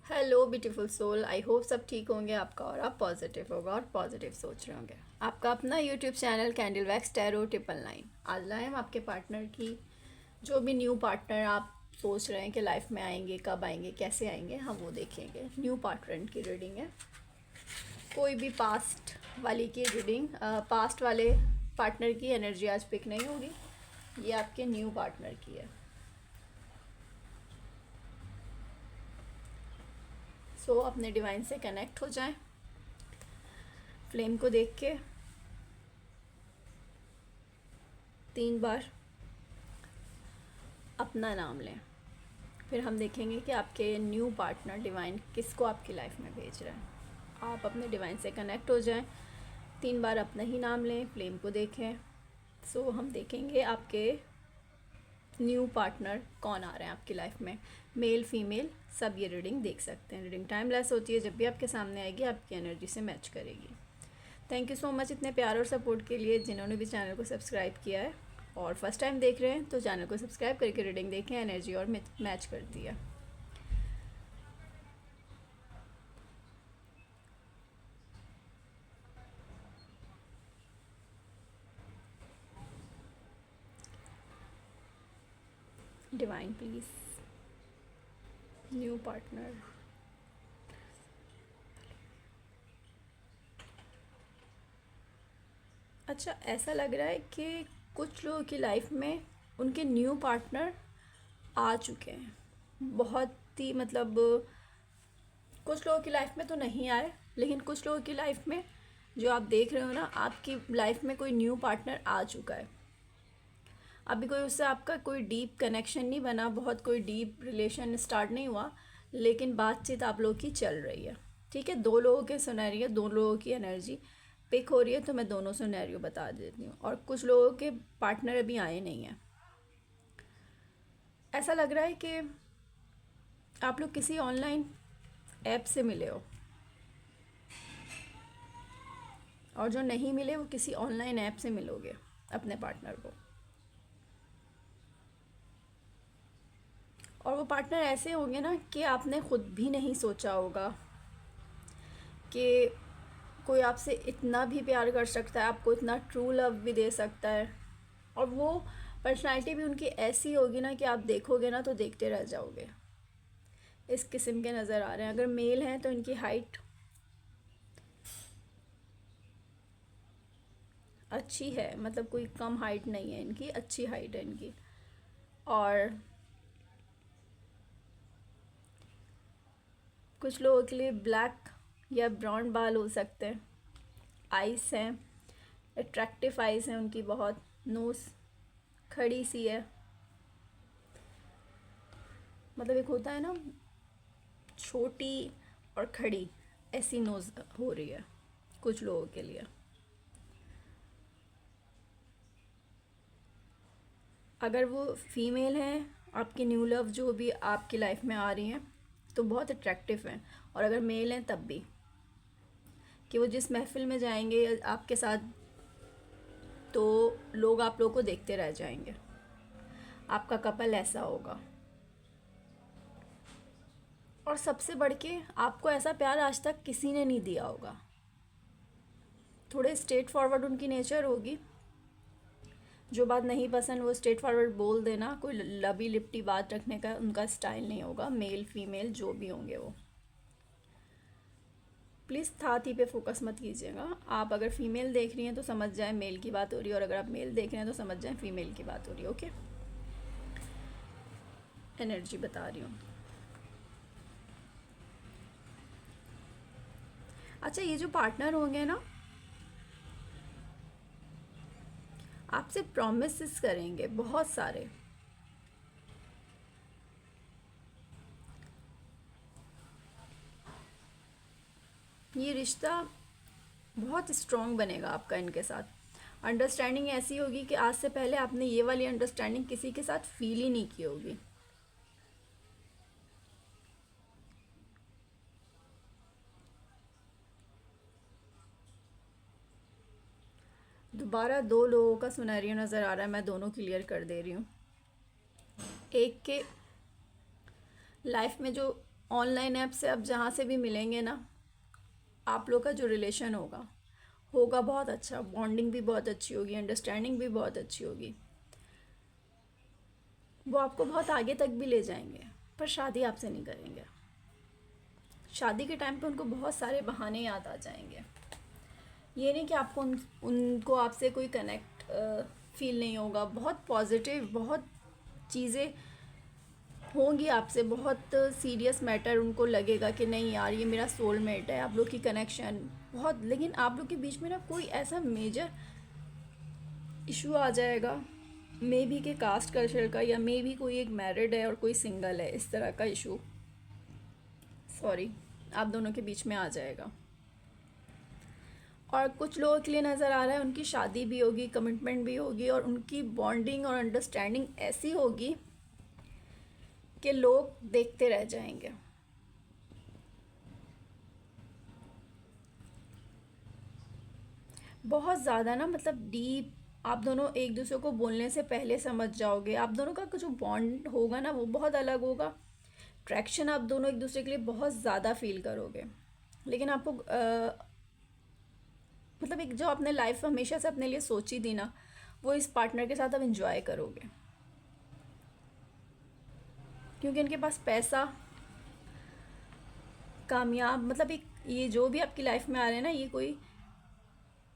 Hello beautiful soul, I hope सब ठीक होंगे आपका और आप पॉजिटिव होगा और पॉजिटिव सोच रहे होंगे। आपका अपना YouTube channel candle wax tarot 999। आज लाए हम आपके पार्टनर की, जो भी न्यू पार्टनर आप सोच रहे हैं कि लाइफ में आएंगे, कब आएंगे, कैसे आएंगे, हम वो देखेंगे। न्यू पार्टनर की रीडिंग है। कोई भी पास्ट वाली की रीडिंग, पास्ट वाले पार्टनर की एनर्जी आज पिक नहीं होगी। ये आपके न्यू पार्टनर की है। सो अपने डिवाइन से कनेक्ट हो जाएं। फ्लेम को देख के 3 बार अपना नाम लें। फिर हम देखेंगे कि आपके न्यू पार्टनर डिवाइन किसको आपकी लाइफ में भेज रहा है। आप अपने डिवाइन से कनेक्ट हो जाएं। 3 बार अपना ही नाम लें, फ्लेम को देखें। सो हम देखेंगे आपके न्यू पार्टनर कौन आ रहे हैं आपकी लाइफ में, मेल फीमेल सब ये रीडिंग देख सकते हैं। रीडिंग टाइमलेस होती है, जब भी आपके सामने आएगी आपकी एनर्जी से मैच करेगी। थैंक यू सो मच इतने प्यार और सपोर्ट के लिए। जिन्होंने भी चैनल को सब्सक्राइब किया है और फर्स्ट टाइम देख रहे हैं तो चैनल को सब्सक्राइब करके रीडिंग देखें, एनर्जी और मैच करती है। Divine please, new partner. अच्छा, ऐसा लग रहा है कि कुछ लोगों की लाइफ में उनके न्यू पार्टनर आ चुके हैं। बहुत ही मतलब कुछ लोगों की लाइफ में तो नहीं आए, लेकिन कुछ लोगों की लाइफ में जो आप देख रहे हो ना, आपकी लाइफ में कोई न्यू पार्टनर आ चुका है। अभी कोई उससे आपका कोई डीप कनेक्शन नहीं बना, बहुत कोई डीप रिलेशन स्टार्ट नहीं हुआ, लेकिन बातचीत आप लोगों की चल रही है। ठीक है, 2 लोगों के सिनेरियो, 2 लोगों की एनर्जी पिक हो रही है, तो मैं दोनों सिनेरियो बता देती हूँ। और कुछ लोगों के पार्टनर अभी आए नहीं हैं। ऐसा लग रहा है कि आप लोग किसी ऑनलाइन ऐप से मिले हो, और जो नहीं मिले वो किसी ऑनलाइन ऐप से मिलोगे अपने पार्टनर को। और वो पार्टनर ऐसे होंगे ना कि आपने खुद भी नहीं सोचा होगा कि कोई आपसे इतना भी प्यार कर सकता है, आपको इतना ट्रू लव भी दे सकता है। और वो पर्सनालिटी भी उनकी ऐसी होगी ना कि आप देखोगे ना तो देखते रह जाओगे। इस किस्म के नज़र आ रहे हैं। अगर मेल हैं तो इनकी हाइट अच्छी है, मतलब कोई कम हाइट नहीं है इनकी, अच्छी हाइट है इनकी। और कुछ लोगों के लिए ब्लैक या ब्राउन बाल हो सकते हैं। आइस हैं, अट्रैक्टिव आइस हैं उनकी, बहुत नोज़ खड़ी सी है। मतलब एक होता है ना, छोटी और खड़ी, ऐसी नोज़ हो रही है कुछ लोगों के लिए। अगर वो फीमेल हैं, आपकी न्यू लव जो भी आपकी लाइफ में आ रही हैं, तो बहुत अट्रैक्टिव हैं। और अगर मेल हैं तब भी, कि वो जिस महफिल में जाएंगे आपके साथ तो लोग आप लोगों को देखते रह जाएंगे। आपका कपल ऐसा होगा। और सबसे बढ़ के आपको ऐसा प्यार आज तक किसी ने नहीं दिया होगा। थोड़े स्ट्रेट फॉरवर्ड उनकी नेचर होगी। जो बात नहीं पसंद वो स्ट्रेट फॉरवर्ड बोल देना, कोई लबी लिपटी बात रखने का उनका स्टाइल नहीं होगा। मेल फीमेल जो भी होंगे वो, प्लीज़ थाती पे फोकस मत कीजिएगा। आप अगर फीमेल देख रही हैं तो समझ जाएं मेल की बात हो रही है, और अगर आप मेल देख रहे हैं तो समझ जाएं फीमेल की बात हो रही है। ओके, एनर्जी बता रही हूँ। अच्छा, ये जो पार्टनर होंगे ना, आपसे प्रॉमिसेस करेंगे बहुत सारे। ये रिश्ता बहुत स्ट्रॉन्ग बनेगा आपका इनके साथ। अंडरस्टैंडिंग ऐसी होगी कि आज से पहले आपने ये वाली अंडरस्टैंडिंग किसी के साथ फील ही नहीं की होगी। दोबारा 2 लोगों का सिनेरियो नज़र आ रहा है, मैं दोनों क्लियर कर दे रही हूँ। एक के लाइफ में जो ऑनलाइन ऐप से अब जहाँ से भी मिलेंगे ना, आप लोग का जो रिलेशन होगा होगा बहुत अच्छा, बॉन्डिंग भी बहुत अच्छी होगी, अंडरस्टैंडिंग भी बहुत अच्छी होगी, वो आपको बहुत आगे तक भी ले जाएंगे, पर शादी आपसे नहीं करेंगे। शादी के टाइम पे उनको बहुत सारे बहाने याद आ जाएंगे। ये नहीं कि आपको उनको आपसे कोई कनेक्ट फील नहीं होगा, बहुत पॉजिटिव बहुत चीज़ें होंगी आपसे, बहुत सीरियस मैटर उनको लगेगा कि नहीं यार ये मेरा सोलमेट है, आप लोग की कनेक्शन बहुत, लेकिन आप लोग के बीच में ना कोई ऐसा मेजर इशू आ जाएगा, मे बी के कास्ट कल्चर का, या मे बी कोई एक मैरिड है और कोई सिंगल है, इस तरह का इशू सॉरी आप दोनों के बीच में आ जाएगा। और कुछ लोगों के लिए नज़र आ रहा है उनकी शादी भी होगी, कमिटमेंट भी होगी, और उनकी बॉन्डिंग और अंडरस्टैंडिंग ऐसी होगी कि लोग देखते रह जाएंगे। बहुत ज़्यादा ना, मतलब डीप, आप दोनों एक दूसरे को बोलने से पहले समझ जाओगे, आप दोनों का जो बॉन्ड होगा ना वो बहुत अलग होगा, ट्रैक्शन आप दोनों एक दूसरे के लिए बहुत ज़्यादा फील करोगे। लेकिन आपको मतलब एक जो आपने लाइफ हमेशा से अपने लिए सोची थी ना, वो इस पार्टनर के साथ अब इंजॉय करोगे, क्योंकि इनके पास पैसा, कामयाब, मतलब एक ये जो भी आपकी लाइफ में आ रहे हैं ना, ये कोई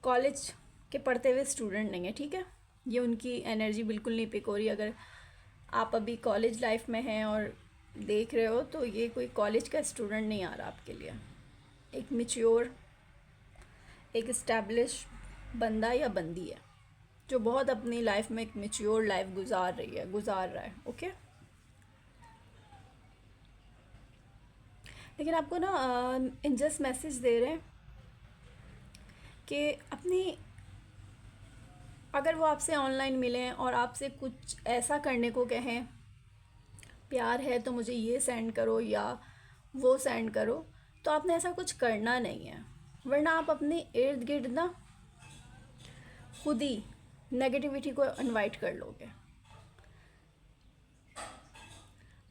कॉलेज के पढ़ते हुए स्टूडेंट नहीं है, ठीक है। ये उनकी एनर्जी बिल्कुल नहीं पिक हो रही। अगर आप अभी कॉलेज लाइफ में हैं और देख रहे हो, तो ये कोई कॉलेज का स्टूडेंट नहीं आ रहा आपके लिए। एक मैच्योर, एक इस्टेब्लिश बंदा या बंदी है जो बहुत अपनी लाइफ में एक मैच्योर लाइफ गुजार रहा है, ओके। लेकिन आपको ना एंजल्स मैसेज दे रहे हैं कि अपनी, अगर वो आपसे ऑनलाइन मिलें और आपसे कुछ ऐसा करने को कहें, प्यार है तो मुझे ये सेंड करो या वो सेंड करो, तो आपने ऐसा कुछ करना नहीं है, वरना आप अपने इर्द गिर्द ना खुद ही नेगेटिविटी को इनवाइट कर लोगे।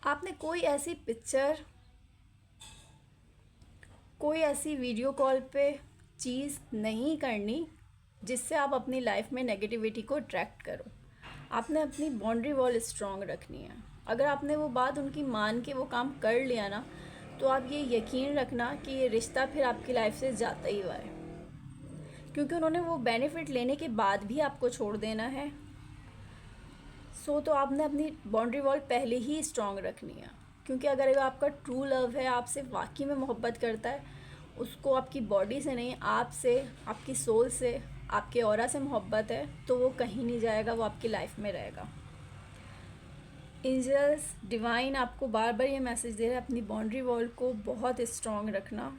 आपने कोई ऐसी पिक्चर, कोई ऐसी वीडियो कॉल पे चीज़ नहीं करनी जिससे आप अपनी लाइफ में नेगेटिविटी को अट्रैक्ट करो। आपने अपनी बाउंड्री वॉल स्ट्रॉन्ग रखनी है। अगर आपने वो बात उनकी मान के वो काम कर लिया ना, तो आप ये यकीन रखना कि ये रिश्ता फिर आपकी लाइफ से जाता ही हुआ है, क्योंकि उन्होंने वो बेनिफिट लेने के बाद भी आपको छोड़ देना है। तो आपने अपनी बाउंड्री वॉल पहले ही स्ट्रॉन्ग रखनी है, क्योंकि अगर आपका ट्रू लव है, आपसे वाकई में मोहब्बत करता है, उसको आपकी बॉडी से नहीं, आपसे, आपकी सोल से, आपके ऑरा से मोहब्बत है, तो वो कहीं नहीं जाएगा, वो आपकी लाइफ में रहेगा। एंजल्स डिवाइन आपको बार बार ये मैसेज दे रहा है, अपनी बाउंड्री वॉल को बहुत स्ट्रॉन्ग रखना।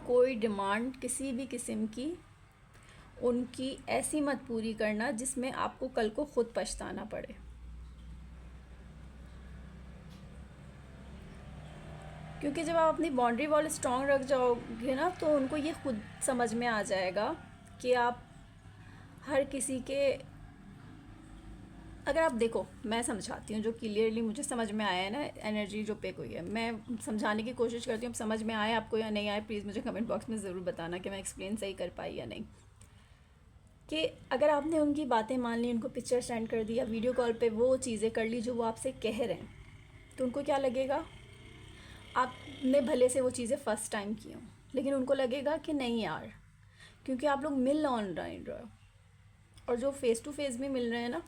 कोई डिमांड किसी भी किस्म की उनकी ऐसी मत पूरी करना जिसमें आपको कल को खुद पछताना पड़े, क्योंकि जब आप अपनी बाउंड्री वॉल स्ट्रॉन्ग रख जाओगे ना, तो उनको ये खुद समझ में आ जाएगा कि आप हर किसी के, अगर आप देखो, मैं समझाती हूँ जो क्लियरली मुझे समझ में आया है ना, एनर्जी जो पिक हुई है, मैं समझाने की कोशिश करती हूँ। समझ में आए आपको या नहीं आए, प्लीज़ मुझे कमेंट बॉक्स में ज़रूर बताना कि मैं एक्सप्लेन सही कर पाई या नहीं। कि अगर आपने उनकी बातें मान ली, उनको पिक्चर सेंड कर दिया, वीडियो कॉल पे वो चीज़ें कर ली जो वो आपसे कह रहे हैं, तो उनको क्या लगेगा, आपने भले से वो चीज़ें फ़र्स्ट टाइम की हों, लेकिन उनको लगेगा कि नहीं यार, क्योंकि आप लोग मिल ऑनलाइन रहे हो, और जो फ़ेस टू फेस भी मिल रहे हैं ना,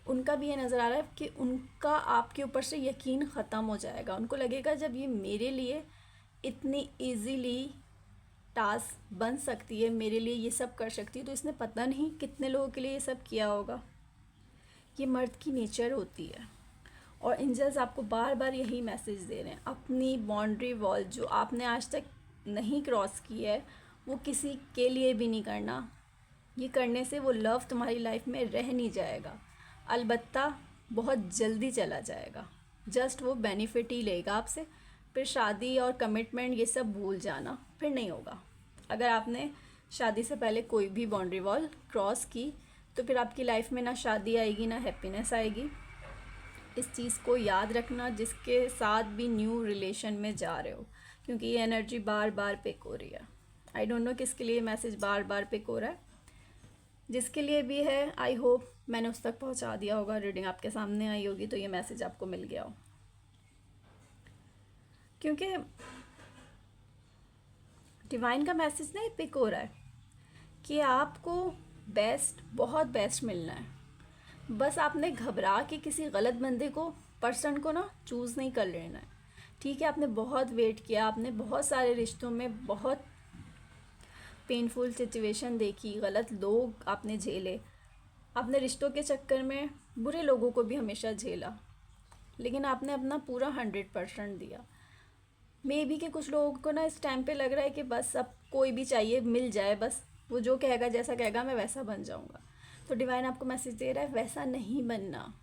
उनका भी ये नज़र आ रहा है कि उनका आपके ऊपर से यकीन ख़त्म हो जाएगा। उनको लगेगा जब ये मेरे लिए इतनी इजीली टास्क बन सकती है, मेरे लिए ये सब कर सकती है, तो इसने पता नहीं कितने लोगों के लिए ये सब किया होगा। ये मर्द की नेचर होती है। और एंजल्स आपको बार बार यही मैसेज दे रहे हैं, अपनी बाउंड्री वॉल जो आपने आज तक नहीं क्रॉस की है, वो किसी के लिए भी नहीं करना। ये करने से वो लव तुम्हारी लाइफ में रह नहीं जाएगा, अलबत्ता बहुत जल्दी चला जाएगा। जस्ट वो बेनिफिट ही लेगा आपसे। फिर शादी और कमिटमेंट ये सब भूल जाना, फिर नहीं होगा। अगर आपने शादी से पहले कोई भी बाउंड्री वॉल क्रॉस की, तो फिर आपकी लाइफ में ना शादी आएगी, ना हैप्पीनेस आएगी। इस चीज़ को याद रखना जिसके साथ भी न्यू रिलेशन में जा रहे हो, क्योंकि ये एनर्जी बार बार पिक हो रही है। आई डोंट नो किसके लिए मैसेज बार बार पिक हो रहा है, जिसके लिए भी है आई होप मैंने उस तक पहुंचा दिया होगा, रीडिंग आपके सामने आई होगी तो ये मैसेज आपको मिल गया हो। क्योंकि डिवाइन का मैसेज ना पिक हो रहा है कि आपको बेस्ट, बहुत बेस्ट मिलना है। बस आपने घबरा के किसी गलत बंदे को, पर्सन को ना चूज़ नहीं कर लेना है। ठीक है, आपने बहुत वेट किया, आपने बहुत सारे रिश्तों में बहुत पेनफुल सिचुएशन देखी, गलत लोग आपने झेले, आपने रिश्तों के चक्कर में बुरे लोगों को भी हमेशा झेला, लेकिन आपने अपना पूरा 100% दिया। मे बी कि कुछ लोगों को ना इस टाइम पे लग रहा है कि बस अब कोई भी चाहिए मिल जाए, बस वो जो कहेगा जैसा कहेगा मैं वैसा बन जाऊंगा। तो डिवाइन आपको मैसेज दे रहा है वैसा नहीं बनना।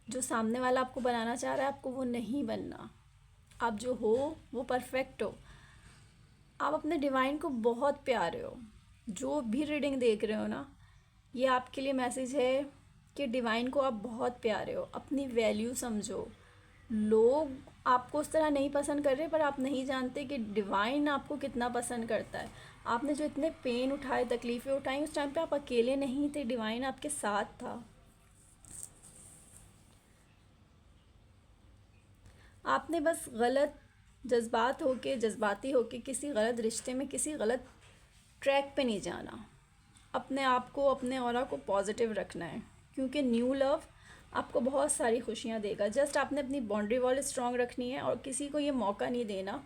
जो सामने वाला आपको बनाना चाह रहा है आपको वो नहीं बनना। आप जो हो वो परफेक्ट हो। आप अपने डिवाइन को बहुत प्यारे हो। जो भी रीडिंग देख रहे हो ना, ये आपके लिए मैसेज है कि डिवाइन को आप बहुत प्यारे हो। अपनी वैल्यू समझो। लोग आपको उस तरह नहीं पसंद कर रहे, पर आप नहीं जानते कि डिवाइन आपको कितना पसंद करता है। आपने जो इतने पेन उठाए, तकलीफ़ें उठाई, उस टाइम पे आप अकेले नहीं थे, डिवाइन आपके साथ था। आपने बस गलत जज्बाती होके किसी गलत रिश्ते में, किसी गलत ट्रैक पे नहीं जाना। अपने आप को, अपने ऑरा को पॉजिटिव रखना है, क्योंकि न्यू लव आपको बहुत सारी खुशियाँ देगा। जस्ट आपने अपनी बाउंड्री वॉल स्ट्रॉन्ग रखनी है और किसी को ये मौका नहीं देना।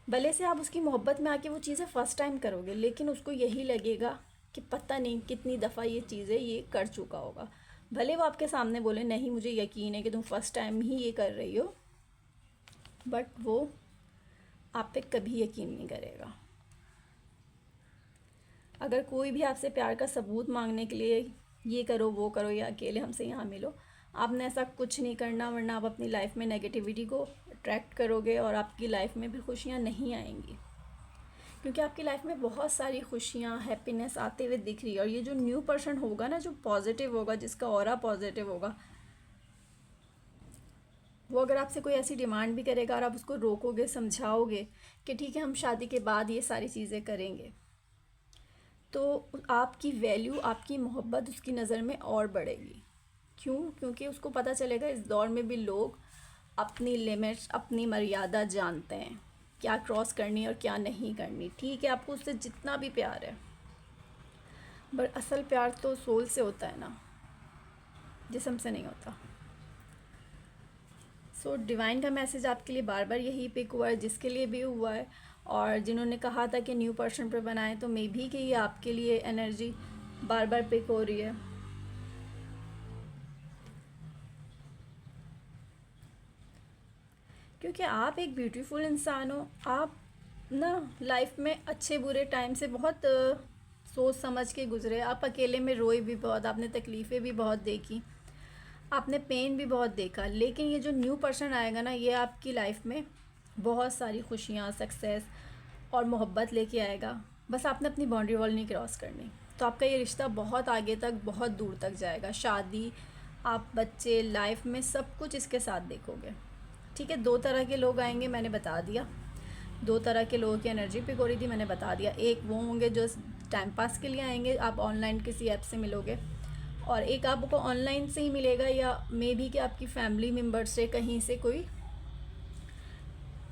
भले से आप उसकी मोहब्बत में आके वो चीज़ें फ़र्स्ट टाइम करोगे, लेकिन उसको यही लगेगा कि पता नहीं कितनी दफ़ा ये चीज़ें ये कर चुका होगा। भले वो आपके सामने बोले नहीं मुझे यकीन है कि तुम फर्स्ट टाइम ही ये कर रही हो, बट वो आप पे कभी यकीन नहीं करेगा। अगर कोई भी आपसे प्यार का सबूत मांगने के लिए ये करो वो करो या अकेले हमसे यहाँ मिलो, आपने ऐसा कुछ नहीं करना, वरना आप अपनी लाइफ में नेगेटिविटी को अट्रैक्ट करोगे और आपकी लाइफ में भी खुशियाँ नहीं आएंगी। क्योंकि आपकी लाइफ में बहुत सारी खुशियाँ, हैप्पीनेस आते हुए दिख रही है। और ये जो न्यू पर्सन होगा ना, जो पॉजिटिव होगा, जिसका ऑरा पॉजिटिव होगा, वो अगर आपसे कोई ऐसी डिमांड भी करेगा और आप उसको रोकोगे, समझाओगे कि ठीक है हम शादी के बाद ये सारी चीज़ें करेंगे, तो आपकी वैल्यू, आपकी मोहब्बत उसकी नज़र में और बढ़ेगी। क्यों? क्योंकि उसको पता चलेगा इस दौर में भी लोग अपनी लिमिट्स, अपनी मर्यादा जानते हैं, क्या क्रॉस करनी और क्या नहीं करनी। ठीक है, आपको उससे जितना भी प्यार है, बट असल प्यार तो सोल से होता है ना, जिस्म से नहीं होता। सो डिवाइन का मैसेज आपके लिए बार बार यही पिक हुआ है, जिसके लिए भी हुआ है। और जिन्होंने कहा था कि न्यू पर्सन पर बनाएं, तो मे भी कि ये आपके लिए एनर्जी बार बार पिक हो रही है। क्योंकि आप एक ब्यूटीफुल इंसान हो। आप ना लाइफ में अच्छे बुरे टाइम से बहुत सोच समझ के गुजरे। आप अकेले में रोए भी बहुत, आपने तकलीफ़ें भी बहुत देखी, आपने पेन भी बहुत देखा। लेकिन ये जो न्यू पर्सन आएगा ना, ये आपकी लाइफ में बहुत सारी खुशियाँ, सक्सेस और मोहब्बत लेके आएगा। बस आपने अपनी बाउंड्री वॉल नहीं क्रॉस करनी। तो आपका ये रिश्ता बहुत आगे तक, बहुत दूर तक जाएगा। शादी, आप बच्चे, लाइफ में सब कुछ इसके साथ देखोगे। ठीक है, 2 तरह के लोग आएंगे, मैंने बता दिया। 2 तरह के लोगों की एनर्जी पिक हो रही थी, मैंने बता दिया। एक वो होंगे जो टाइम पास के लिए आएंगे, आप ऑनलाइन किसी ऐप से मिलोगे, और एक आपको ऑनलाइन से ही मिलेगा, या मे बी कि आपकी फैमिली मेम्बर से कहीं से कोई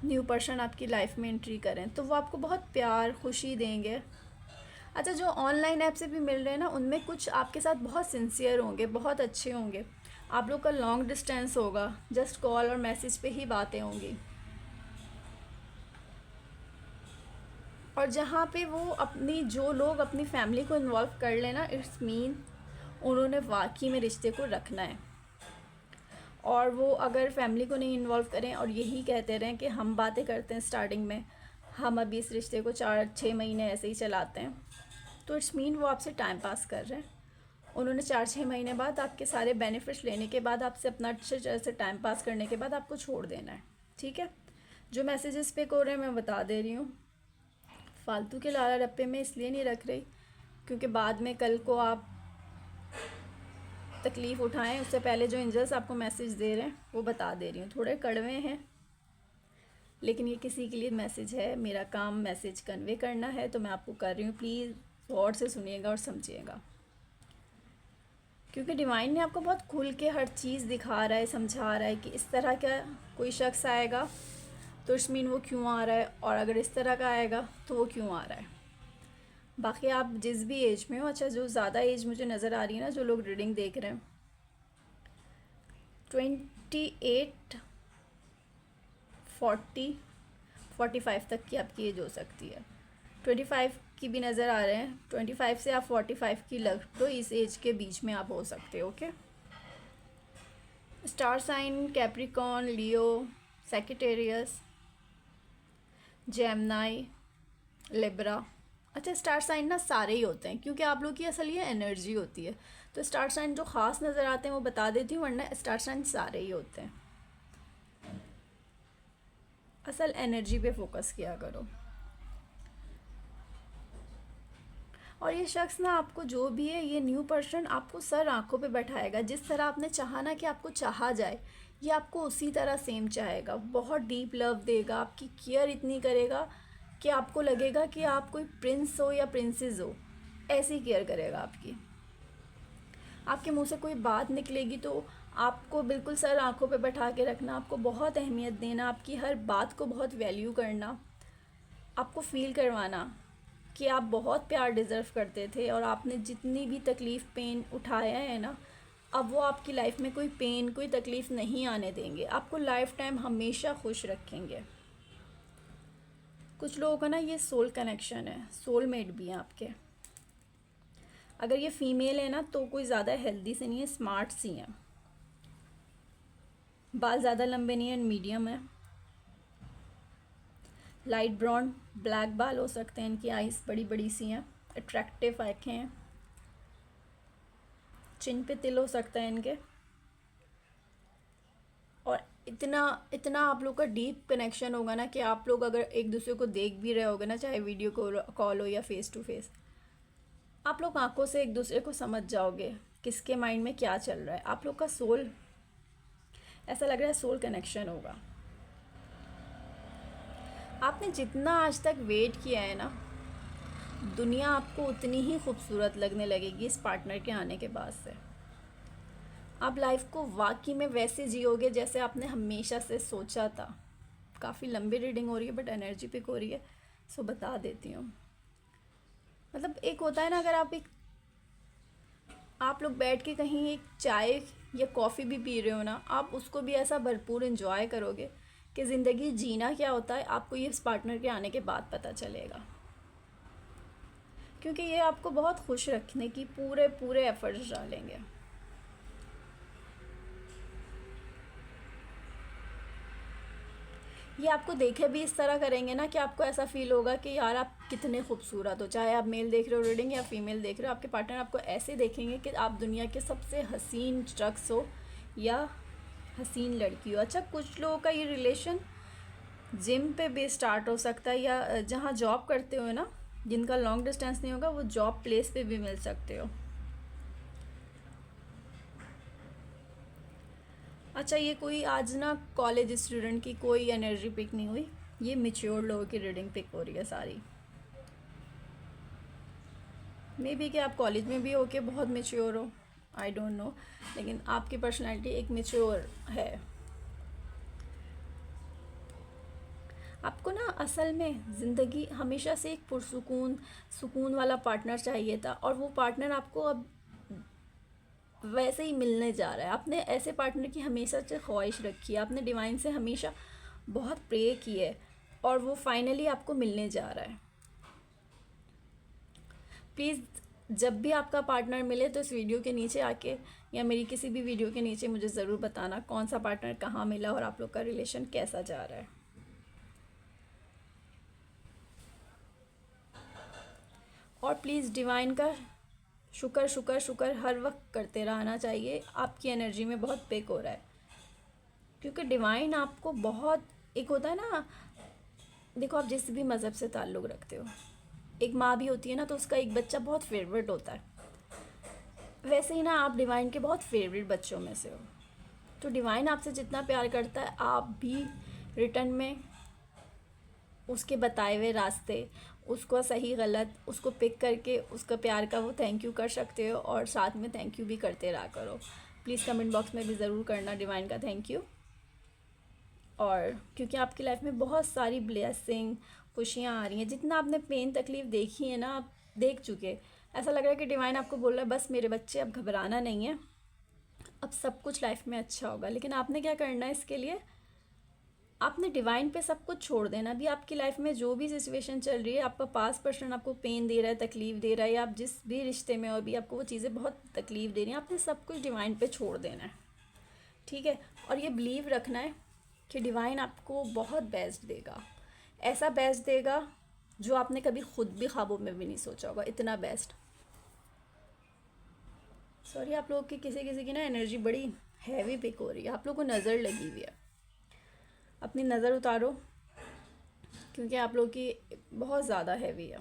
न्यू पर्सन आपकी लाइफ में एंट्री करें, तो वो आपको बहुत प्यार, खुशी देंगे। अच्छा, जो ऑनलाइन ऐप से भी मिल रहे हैं ना, उनमें कुछ आपके साथ बहुत सिंसियर होंगे, बहुत अच्छे होंगे। आप लोग का लॉन्ग डिस्टेंस होगा, जस्ट कॉल और मैसेज पे ही बातें होंगी। और जहाँ पे जो लोग अपनी फैमिली को इन्वॉल्व कर लेना, इट्स मीन उन्होंने वाकई में रिश्ते को रखना है। और वो अगर फैमिली को नहीं इन्वॉल्व करें और यही कहते रहें कि हम बातें करते हैं स्टार्टिंग में, हम अभी इस रिश्ते को 4-6 महीने ऐसे ही चलाते हैं, तो इट्स मीन वो आपसे टाइम पास कर रहे हैं। उन्होंने 4-6 महीने बाद आपके सारे बेनिफिट्स लेने के बाद, आपसे अपना अच्छे तरह से टाइम पास करने के बाद आपको छोड़ देना है। ठीक है, जो मैसेजेस पे हो रहे हैं मैं बता दे रही हूँ। फालतू के लाला रप्पे में इसलिए नहीं रख रही क्योंकि बाद में कल को आप तकलीफ़ उठाएं उससे पहले जो एंजल्स आपको मैसेज दे रहे हैं वो बता दे रही हूँ। थोड़े कड़वे हैं लेकिन ये किसी के लिए मैसेज है, मेरा काम मैसेज कन्वे करना है तो मैं आपको कर रही हूँ। प्लीज़ गौर से सुनिएगा और समझिएगा, क्योंकि डिवाइन ने आपको बहुत खुल के हर चीज़ दिखा रहा है, समझा रहा है कि इस तरह का कोई शख्स आएगा तो इट्स मीन वो क्यों आ रहा है, और अगर इस तरह का आएगा तो वो क्यों आ रहा है। बाकी आप जिस भी एज में हो, अच्छा जो ज़्यादा एज मुझे नज़र आ रही है ना, जो लोग रीडिंग देख रहे हैं, 28 40 45 तक की आपकी एज हो सकती है। 25 की भी नज़र आ रहे हैं, 25 से आप 45 की लग तो इस एज के बीच में आप हो सकते हो। ओके, स्टार साइन कैप्रिकॉन, लियो, सैजिटेरियस, जेमिनी, लिब्रा। अच्छा, स्टार साइन ना सारे ही होते हैं क्योंकि आप लोग की असल ये एनर्जी होती है, तो स्टार साइन जो ख़ास नज़र आते हैं वो बता देती हूँ, वरना स्टार साइन सारे ही होते हैं। असल एनर्जी पे फोकस किया करो। और ये शख्स ना आपको जो भी है, ये न्यू पर्सन आपको सर आंखों पे बैठाएगा। जिस तरह आपने चाहा ना कि आपको चाहा जाए, ये आपको उसी तरह सेम चाहेगा। बहुत डीप लव देगा, आपकी केयर इतनी करेगा कि आपको लगेगा कि आप कोई प्रिंस हो या प्रिंसेस हो, ऐसी केयर करेगा आपकी। आपके मुंह से कोई बात निकलेगी तो आपको बिल्कुल सर आंखों पे बैठा के रखना, आपको बहुत अहमियत देना, आपकी हर बात को बहुत वैल्यू करना, आपको फ़ील करवाना कि आप बहुत प्यार डिज़र्व करते थे और आपने जितनी भी तकलीफ़ पेन उठाया है ना, अब वो आपकी लाइफ में कोई पेन कोई तकलीफ़ नहीं आने देंगे, आपको लाइफ टाइम हमेशा खुश रखेंगे। कुछ लोगों का ना ये सोल कनेक्शन है, सोलमेट भी हैं आपके। अगर ये फ़ीमेल है ना तो कोई ज़्यादा हेल्दी से नहीं है, स्मार्ट सी हैं, बाल ज़्यादा लंबे नहीं हैं, मीडियम है, लाइट ब्राउन ब्लैक बाल हो सकते हैं, इनकी आइज़ बड़ी बड़ी सी हैं, अट्रैक्टिव आँखें हैं, चिन पे तिल हो सकता है इनके, और इतना इतना आप लोग का डीप कनेक्शन होगा ना कि आप लोग अगर एक दूसरे को देख भी रहे होगे ना, चाहे वीडियो कॉल हो या फेस टू फेस, आप लोग आंखों से एक दूसरे को समझ जाओगे किसके माइंड में क्या चल रहा है। आप लोग का सोल, ऐसा लग रहा है सोल कनेक्शन होगा। आपने जितना आज तक वेट किया है ना, दुनिया आपको उतनी ही खूबसूरत लगने लगेगी इस पार्टनर के आने के बाद से। आप लाइफ को वाकई में वैसे जियोगे जैसे आपने हमेशा से सोचा था। काफ़ी लंबी रीडिंग हो रही है बट एनर्जी पिक हो रही है, सो बता देती हूँ। मतलब एक होता है ना, अगर आप लोग बैठ के कहीं एक चाय या कॉफ़ी भी पी रहे हो ना, आप उसको भी ऐसा भरपूर एंजॉय करोगे कि ज़िंदगी जीना क्या होता है आपको ये इस पार्टनर के आने के बाद पता चलेगा, क्योंकि ये आपको बहुत खुश रखने की पूरे पूरे एफर्ट्स डालेंगे। ये आपको देखे भी इस तरह करेंगे ना कि आपको ऐसा फील होगा कि यार आप कितने खूबसूरत हो। चाहे आप मेल देख रहे हो रीडिंग या फीमेल देख रहे हो, आपके पार्टनर आपको ऐसे देखेंगे कि आप दुनिया के सबसे हसीन शख्स हो या हसीन लड़की हो। अच्छा, कुछ लोगों का ये रिलेशन जिम पे भी स्टार्ट हो सकता है, या जहाँ जॉब करते हो ना, जिनका लॉन्ग डिस्टेंस नहीं होगा, वो जॉब प्लेस पे भी मिल सकते हो। अच्छा, ये कोई आज ना कॉलेज स्टूडेंट की कोई एनर्जी पिक नहीं हुई, ये मेच्योर लोगों की रीडिंग पिक हो रही है सारी। मे बी कि आप कॉलेज में भी हो के बहुत मेच्योर हो, आई डोंट नो, लेकिन आपकी पर्सनैलिटी एक मेच्योर है। आपको ना असल में ज़िंदगी हमेशा से एक पुरसुकून सुकून वाला पार्टनर चाहिए था, और वो पार्टनर आपको अब वैसे ही मिलने जा रहा है। आपने ऐसे पार्टनर की हमेशा से ख्वाहिश रखी है, आपने डिवाइन से हमेशा बहुत प्रे की है, और वो फाइनली आपको मिलने जा रहा है। प्लीज़ जब भी आपका पार्टनर मिले तो इस वीडियो के नीचे आके या मेरी किसी भी वीडियो के नीचे मुझे ज़रूर बताना कौन सा पार्टनर कहाँ मिला और आप लोग का रिलेशन कैसा जा रहा है। और प्लीज़ डिवाइन का शुक्र शुक्र शुक्र हर वक्त करते रहना चाहिए। आपकी एनर्जी में बहुत पिक हो रहा है, क्योंकि डिवाइन आपको बहुत, एक होता है ना, देखो आप जिस भी मज़हब से ताल्लुक़ रखते हो, एक माँ भी होती है ना, तो उसका एक बच्चा बहुत फेवरेट होता है। वैसे ही ना आप डिवाइन के बहुत फेवरेट बच्चों में से हो, तो डिवाइन आपसे जितना प्यार करता है आप भी रिटर्न में उसके बताए हुए रास्ते, उसको सही गलत उसको पिक करके उसका प्यार का वो थैंक यू कर सकते हो, और साथ में थैंक यू भी करते रहा करो। प्लीज़ कमेंट बॉक्स में भी ज़रूर करना डिवाइन का थैंक यू। और क्योंकि आपकी लाइफ में बहुत सारी ब्लेसिंग खुशियाँ आ रही हैं, जितना आपने पेन तकलीफ़ देखी है ना आप देख चुके, ऐसा लग रहा है कि डिवाइन आपको बोल रहा है बस मेरे बच्चे अब घबराना नहीं है, अब सब कुछ लाइफ में अच्छा होगा। लेकिन आपने क्या करना है इसके लिए, आपने डिवाइन पे सब कुछ छोड़ देना। अभी आपकी लाइफ में जो भी सिचुएशन चल रही है, आपका पास पर्सन आपको पेन दे रहा है, तकलीफ़ दे रहा है, या आप जिस भी रिश्ते में हो अभी आपको वो चीज़ें बहुत तकलीफ़ दे रही हैं, आपने सब कुछ डिवाइन पे छोड़ देना है, ठीक है। और ये बिलीव रखना है कि डिवाइन आपको बहुत बेस्ट देगा, ऐसा बेस्ट देगा जो आपने कभी खुद भी ख्वाबों में भी नहीं सोचा होगा, इतना बेस्ट। सॉरी, आप लोगों की किसी किसी की ना एनर्जी बड़ी हैवी पिक हो रही है, आप लोगों को नज़र लगी हुई है, अपनी नज़र उतारो क्योंकि आप लोग की बहुत ज़्यादा हैवी है।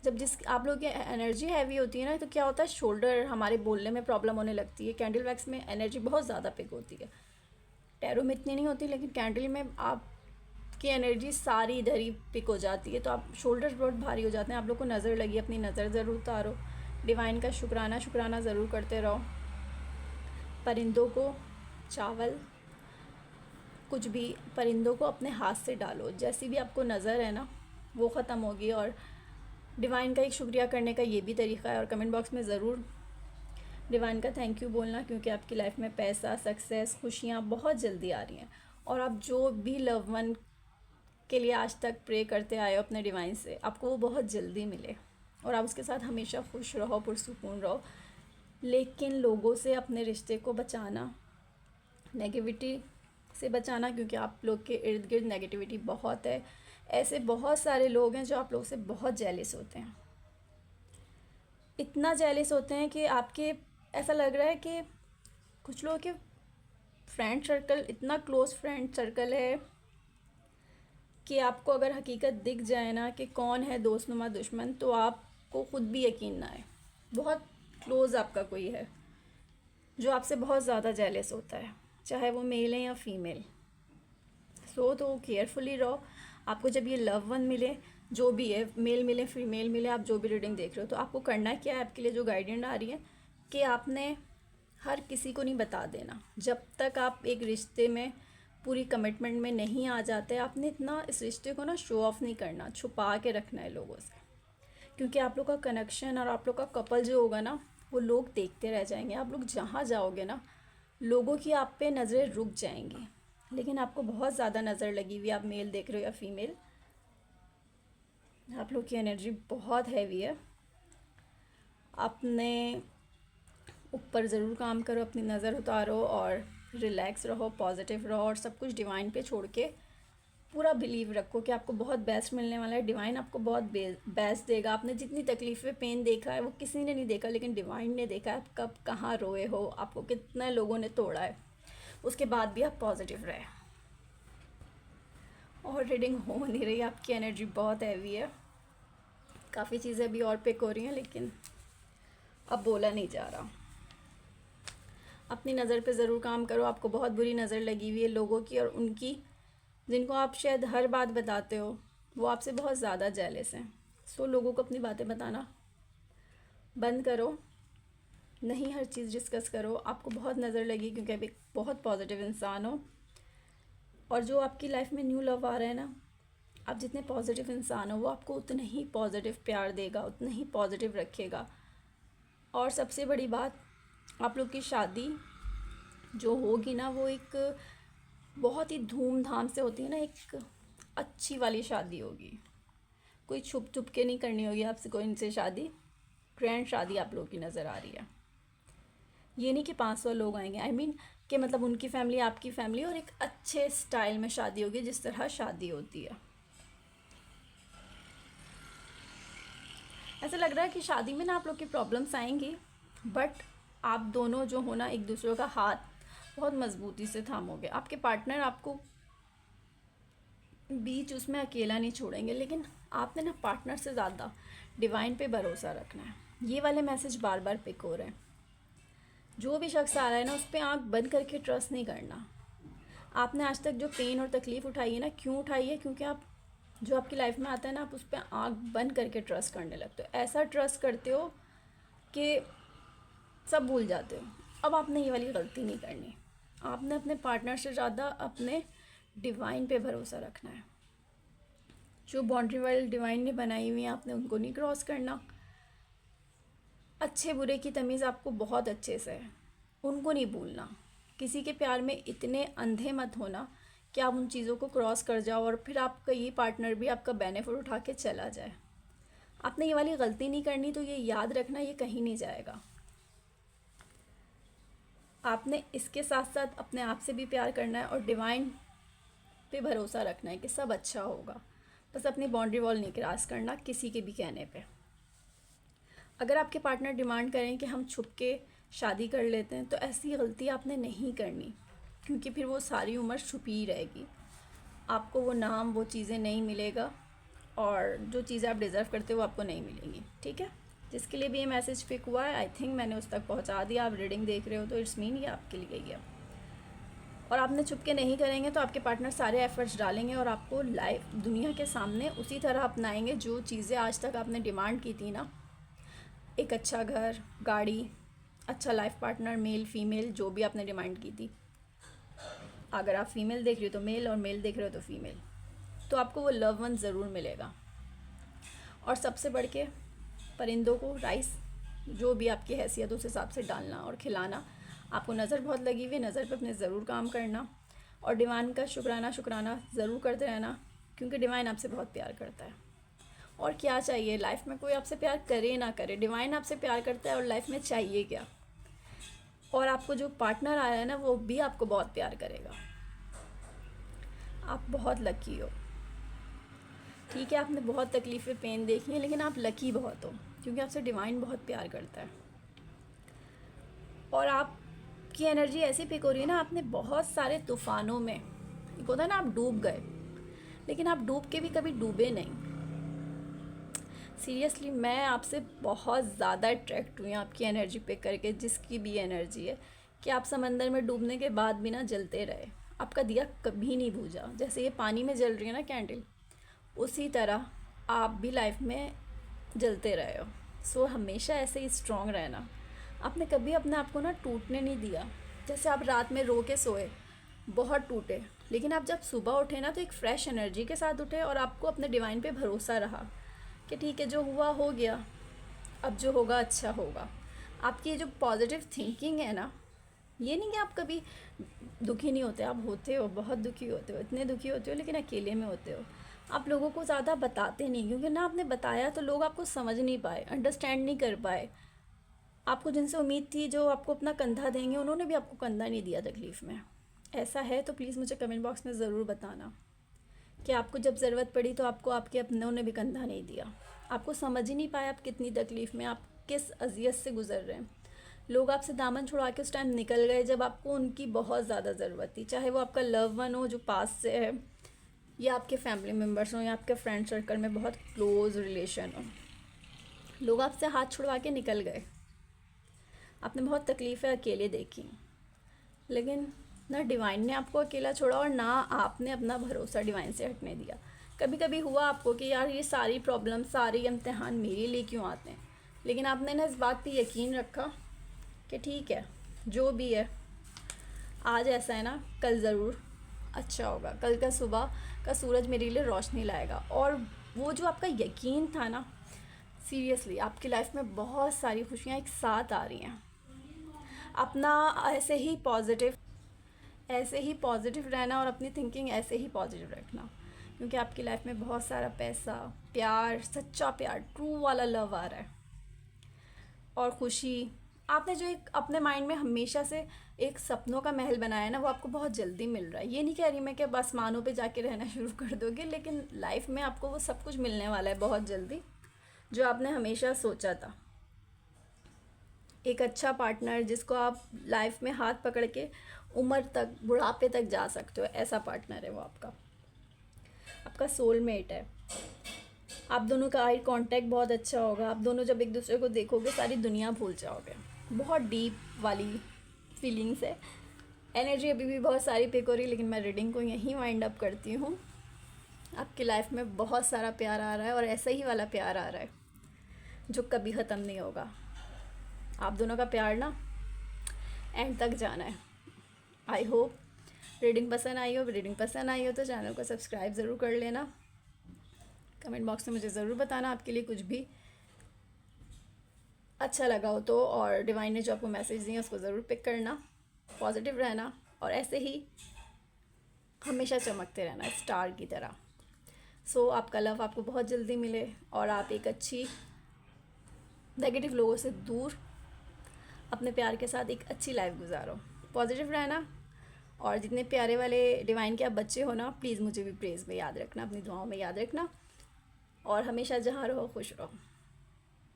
जब जिस आप लोग की एनर्जी हैवी होती है ना, तो क्या होता है, शोल्डर हमारे बोलने में प्रॉब्लम होने लगती है। कैंडल वैक्स में एनर्जी बहुत ज़्यादा पिक होती है, टैरो में इतनी नहीं होती, लेकिन कैंडल में आपकी एनर्जी सारी इधर ही पिक हो जाती है, तो आप शोल्डर्स बहुत भारी हो जाते हैं। आप लोग को नज़र लगी, अपनी नज़र ज़रूर उतारो, डिवाइन का शुक्राना शुक्राना ज़रूर करते रहो। परिंदों को चावल कुछ भी परिंदों को अपने हाथ से डालो, जैसी भी आपको नज़र है ना वो ख़त्म होगी। और डिवाइन का एक शुक्रिया करने का ये भी तरीका है, और कमेंट बॉक्स में ज़रूर डिवाइन का थैंक यू बोलना, क्योंकि आपकी लाइफ में पैसा सक्सेस खुशियाँ बहुत जल्दी आ रही हैं। और आप जो भी लव वन के लिए आज तक प्रे करते आए हो अपने डिवाइन से, आपको वो बहुत जल्दी मिले, और आप उसके साथ हमेशा खुश रहो, पुरसुकून रहो। लेकिन लोगों से अपने रिश्ते को बचाना, नेगेटिविटी से बचाना, क्योंकि आप लोग के इर्द गिर्द नेगेटिविटी बहुत है। ऐसे बहुत सारे लोग हैं जो आप लोग से बहुत जेलिस होते हैं, इतना जेलिस होते हैं कि आपके ऐसा लग रहा है कि कुछ लोगों के फ्रेंड सर्कल इतना क्लोज़ फ्रेंड सर्कल है कि आपको अगर हकीकत दिख जाए ना कि कौन है दोस्तनुमा दुश्मन, तो आपको ख़ुद भी यकीन ना आए। बहुत क्लोज़ आपका कोई है जो आपसे बहुत ज़्यादा जेलिस होता है, चाहे वो मेल है या फीमेल। तो केयरफुली रहो। आपको जब ये लव वन मिले, जो भी है, मेल मिले फीमेल मिले, आप जो भी रीडिंग देख रहे हो, तो आपको करना क्या है, आपके लिए जो गाइडेंस आ रही है कि आपने हर किसी को नहीं बता देना। जब तक आप एक रिश्ते में पूरी कमिटमेंट में नहीं आ जाते, आपने इतना इस रिश्ते को ना शो ऑफ नहीं करना, छुपा के रखना है लोगों से, क्योंकि आप लोग का कनेक्शन और आप लोग का कपल जो होगा ना, वो लोग देखते रह जाएंगे। आप लोग जहाँ जाओगे ना, लोगों की आप पे नज़रें रुक जाएंगी। लेकिन आपको बहुत ज़्यादा नज़र लगी हुई, आप मेल देख रहे हो या फीमेल, आप लोग की एनर्जी बहुत हैवी है। अपने ऊपर ज़रूर काम करो, अपनी नज़र उतारो और रिलैक्स रहो, पॉजिटिव रहो, और सब कुछ डिवाइन पे छोड़ के पूरा बिलीव रखो कि आपको बहुत बेस्ट मिलने वाला है। डिवाइन आपको बहुत बेस्ट देगा। आपने जितनी तकलीफ़ें पेन देखा है वो किसी ने नहीं देखा, लेकिन डिवाइन ने देखा है। आप कब कहाँ रोए हो, आपको कितने लोगों ने तोड़ा है, उसके बाद भी आप पॉजिटिव रहे। और रीडिंग हो नहीं रही, आपकी एनर्जी बहुत हैवी है, काफ़ी चीज़ें अभी और पिक हो रही हैं, लेकिन अब बोला नहीं जा रहा। अपनी नज़र पे ज़रूर काम करो। आपको बहुत बुरी नज़र लगी हुई है लोगों की, और उनकी जिनको आप शायद हर बात बताते हो, वो आपसे बहुत ज़्यादा जेलस हैं। सो लोगों को अपनी बातें बताना बंद करो, नहीं हर चीज़ डिस्कस करो। आपको बहुत नज़र लगी क्योंकि आप एक बहुत पॉजिटिव इंसान हो, और जो आपकी लाइफ में न्यू लव आ रहा है ना, आप जितने पॉजिटिव इंसान हो वो आपको उतना ही पॉजिटिव प्यार देगा, उतना ही पॉजिटिव रखेगा। और सबसे बड़ी बात, आप लोग की शादी जो होगी ना, वो एक बहुत ही धूमधाम से होती है ना, एक अच्छी वाली शादी होगी। कोई छुप छुप के नहीं करनी होगी आपसे कोई इनसे शादी, ग्रैंड शादी आप लोगों की नज़र आ रही है। ये नहीं कि 500 लोग आएंगे, आई मीन कि मतलब उनकी फैमिली आपकी फैमिली, और एक अच्छे स्टाइल में शादी होगी जिस तरह शादी होती है। ऐसा लग रहा है कि शादी में ना आप लोग की प्रॉब्लम्स आएंगी, बट आप दोनों जो हो ना, एक दूसरे का हाथ बहुत मजबूती से थामोगे। आपके पार्टनर आपको बीच उसमें अकेला नहीं छोड़ेंगे, लेकिन आपने ना पार्टनर से ज़्यादा डिवाइन पे भरोसा रखना है। ये वाले मैसेज बार बार पिक हो रहे हैं। जो भी शख्स आ रहा है ना, उस पर आँख बंद करके ट्रस्ट नहीं करना। आपने आज तक जो पेन और तकलीफ़ उठाई है ना, क्यों उठाई है? क्योंकि आप जो आपकी लाइफ में आता है ना, आप उस पर आँख बंद करके ट्रस्ट करने लगते हो। ऐसा ट्रस्ट करते हो कि सब भूल जाते हो। अब आपने ये वाली गलती नहीं करनी। आपने अपने पार्टनर से ज़्यादा अपने डिवाइन पे भरोसा रखना है। जो बाउंड्री वाली डिवाइन ने बनाई हुई है, आपने उनको नहीं क्रॉस करना। अच्छे बुरे की तमीज़ आपको बहुत अच्छे से है, उनको नहीं भूलना। किसी के प्यार में इतने अंधे मत होना कि आप उन चीज़ों को क्रॉस कर जाओ और फिर आपका ये पार्टनर भी आपका बेनिफिट उठा के चला जाए। आपने ये वाली गलती नहीं करनी, तो ये याद रखना, ये कहीं नहीं जाएगा। आपने इसके साथ साथ अपने आप से भी प्यार करना है और डिवाइन पे भरोसा रखना है कि सब अच्छा होगा। बस अपनी बाउंड्री वॉल नहीं क्रॉस करना किसी के भी कहने पे। अगर आपके पार्टनर डिमांड करें कि हम छुप के शादी कर लेते हैं, तो ऐसी गलती आपने नहीं करनी, क्योंकि फिर वो सारी उम्र छुपी ही रहेगी। आपको वो नाम, वो चीज़ें नहीं मिलेगा और जो चीज़ें आप डिज़र्व करते हो वो आपको नहीं मिलेंगी। ठीक है, जिसके लिए भी ये मैसेज पिक हुआ है, आई थिंक मैंने उस तक पहुंचा दिया। आप रीडिंग देख रहे हो तो इट्स मीन ये आपके लिए ही है। और आपने छुपके नहीं करेंगे तो आपके पार्टनर सारे एफर्ट्स डालेंगे और आपको लाइफ दुनिया के सामने उसी तरह अपनाएंगे जो चीज़ें आज तक आपने डिमांड की थी ना। एक अच्छा घर, गाड़ी, अच्छा लाइफ पार्टनर, मेल फीमेल, जो भी आपने डिमांड की थी। अगर आप फीमेल देख रहे हो तो मेल, और मेल देख रहे हो तो फीमेल, तो आपको वो लव वन ज़रूर मिलेगा। और सबसे बढ़ के परिंदों को राइस, जो भी आपकी हैसियत उस हिसाब से डालना और खिलाना। आपको नज़र बहुत लगी हुई, नज़र पे अपने ज़रूर काम करना और डिवाइन का शुक्राना ज़रूर करते रहना, क्योंकि डिवाइन आपसे बहुत प्यार करता है। और क्या चाहिए लाइफ में? कोई आपसे प्यार करे ना करे, डिवाइन आपसे प्यार करता है। और लाइफ में चाहिए क्या? और आपको जो पार्टनर आया है ना, वो भी आपको बहुत प्यार करेगा। आप बहुत लकी हो। ठीक है, आपने बहुत तकलीफ़ें, पेन देखी है, लेकिन आप लकी बहुत हो, क्योंकि आपसे डिवाइन बहुत प्यार करता है। और आपकी एनर्जी ऐसी पिक हो रही है ना, आपने बहुत सारे तूफ़ानों में, एक होता है ना, आप डूब गए, लेकिन आप डूब के भी कभी डूबे नहीं। सीरियसली, मैं आपसे बहुत ज़्यादा अट्रैक्ट हुई आपकी एनर्जी पिक करके, जिसकी भी एनर्जी है, कि आप समंदर में डूबने के बाद भी ना जलते रहे। आपका दिया कभी नहीं बुझा। जैसे ये पानी में जल रही है ना कैंडल, उसी तरह आप भी लाइफ में जलते रहे हो। सो हमेशा ऐसे ही स्ट्रॉन्ग रहना। आपने कभी अपने आप को ना टूटने नहीं दिया। जैसे आप रात में रो के सोए, बहुत टूटे, लेकिन आप जब सुबह उठे ना, तो एक फ्रेश एनर्जी के साथ उठे और आपको अपने डिवाइन पे भरोसा रहा कि ठीक है, जो हुआ हो गया, अब जो होगा अच्छा होगा। आपकी ये जो पॉजिटिव थिंकिंग है ना, ये नहीं कि आप कभी दुखी नहीं होते, आप होते हो, बहुत दुखी होते हो, इतने दुखी होते हो, लेकिन अकेले में होते हो। आप लोगों को ज़्यादा बताते नहीं, क्योंकि ना आपने बताया तो लोग आपको समझ नहीं पाए, अंडरस्टैंड नहीं कर पाए। आपको जिनसे उम्मीद थी जो आपको अपना कंधा देंगे, उन्होंने भी आपको कंधा नहीं दिया तकलीफ़ में। ऐसा है तो प्लीज़ मुझे कमेंट बॉक्स में ज़रूर बताना कि आपको जब ज़रूरत पड़ी तो आपको आपके अपनों ने भी कंधा नहीं दिया। आपको समझ ही नहीं पाया आप कितनी तकलीफ़ में, आप किस अजियत से गुजर रहे हैं। लोग आपसे दामन छुड़ा के उस टाइम निकल गए जब आपको उनकी बहुत ज़्यादा ज़रूरत थी, चाहे वो आपका लव वन हो जो पास से है, या आपके फैमिली मेम्बर्स हों, या आपके फ्रेंड सर्कल में बहुत क्लोज़ रिलेशन हो। लोग आपसे हाथ छुड़वा के निकल गए। आपने बहुत तकलीफ़ें अकेले देखी, लेकिन ना डिवाइन ने आपको अकेला छोड़ा और ना आपने अपना भरोसा डिवाइन से हटने दिया। कभी कभी हुआ आपको कि यार ये सारी प्रॉब्लम, सारे इम्तिहान मेरे लिए क्यों आते हैं, लेकिन आपने ना इस बात पे यकीन रखा कि ठीक है, जो भी है आज ऐसा है ना, कल ज़रूर अच्छा होगा, कल का सुबह का सूरज मेरे लिए रोशनी लाएगा। और वो जो आपका यकीन था ना, सीरियसली आपकी लाइफ में बहुत सारी खुशियाँ एक साथ आ रही हैं। अपना ऐसे ही पॉजिटिव रहना और अपनी थिंकिंग ऐसे ही पॉजिटिव रखना, क्योंकि आपकी लाइफ में बहुत सारा पैसा, प्यार, सच्चा प्यार, ट्रू वाला लव आ रहा है और खुशी। आपने जो एक अपने माइंड में हमेशा से एक सपनों का महल बनाया है ना, वो आपको बहुत जल्दी मिल रहा है। ये नहीं कह रही मैं कि बस मानों पे जाके रहना शुरू कर दोगे, लेकिन लाइफ में आपको वो सब कुछ मिलने वाला है बहुत जल्दी, जो आपने हमेशा सोचा था। एक अच्छा पार्टनर जिसको आप लाइफ में हाथ पकड़ के उम्र तक, बुढ़ापे तक जा सकते हो, ऐसा पार्टनर है वो आपका। आपका सोलमेट है। आप दोनों का आई कांटेक्ट बहुत अच्छा होगा। आप दोनों जब एक दूसरे को देखोगे, सारी दुनिया भूल जाओगे। बहुत डीप वाली फीलिंग्स है। एनर्जी अभी भी बहुत सारी पिक हो रही है, लेकिन मैं रीडिंग को यहीं वाइंड अप करती हूँ। आपकी लाइफ में बहुत सारा प्यार आ रहा है और ऐसा ही वाला प्यार आ रहा है जो कभी ख़त्म नहीं होगा। आप दोनों का प्यार ना एंड तक जाना है। आई होप रीडिंग पसंद आई हो। रीडिंग पसंद आई हो तो चैनल को सब्सक्राइब ज़रूर कर लेना। कमेंट बॉक्स में मुझे ज़रूर बताना आपके लिए कुछ भी अच्छा लगा हो तो, और डिवाइन ने जो आपको मैसेज दिए उसको ज़रूर पिक करना। पॉजिटिव रहना और ऐसे ही हमेशा चमकते रहना स्टार की तरह। सो आपका लव आपको बहुत जल्दी मिले और आप एक अच्छी नेगेटिव लोगों से दूर अपने प्यार के साथ एक अच्छी लाइफ गुजारो। पॉजिटिव रहना और जितने प्यारे वाले डिवाइन के आप बच्चे हो ना, प्लीज़ मुझे भी प्रेज़ में याद रखना, अपनी दुआओं में याद रखना और हमेशा जहाँ रहो खुश रहो।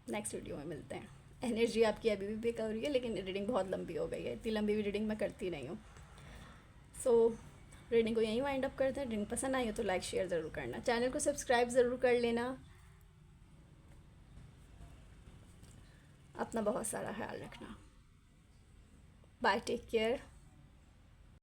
नेक्स्ट वीडियो में मिलते हैं। एनर्जी आपकी अभी भी पिक हो रही है, लेकिन रीडिंग बहुत लंबी हो गई है। इतनी लंबी भी रीडिंग मैं करती नहीं हूँ। सो रीडिंग को यहीं वाइंड अप करते हैं। रीडिंग पसंद आई हो तो लाइक शेयर ज़रूर करना, चैनल को सब्सक्राइब ज़रूर कर लेना। अपना बहुत सारा ख्याल रखना। Bye, take care.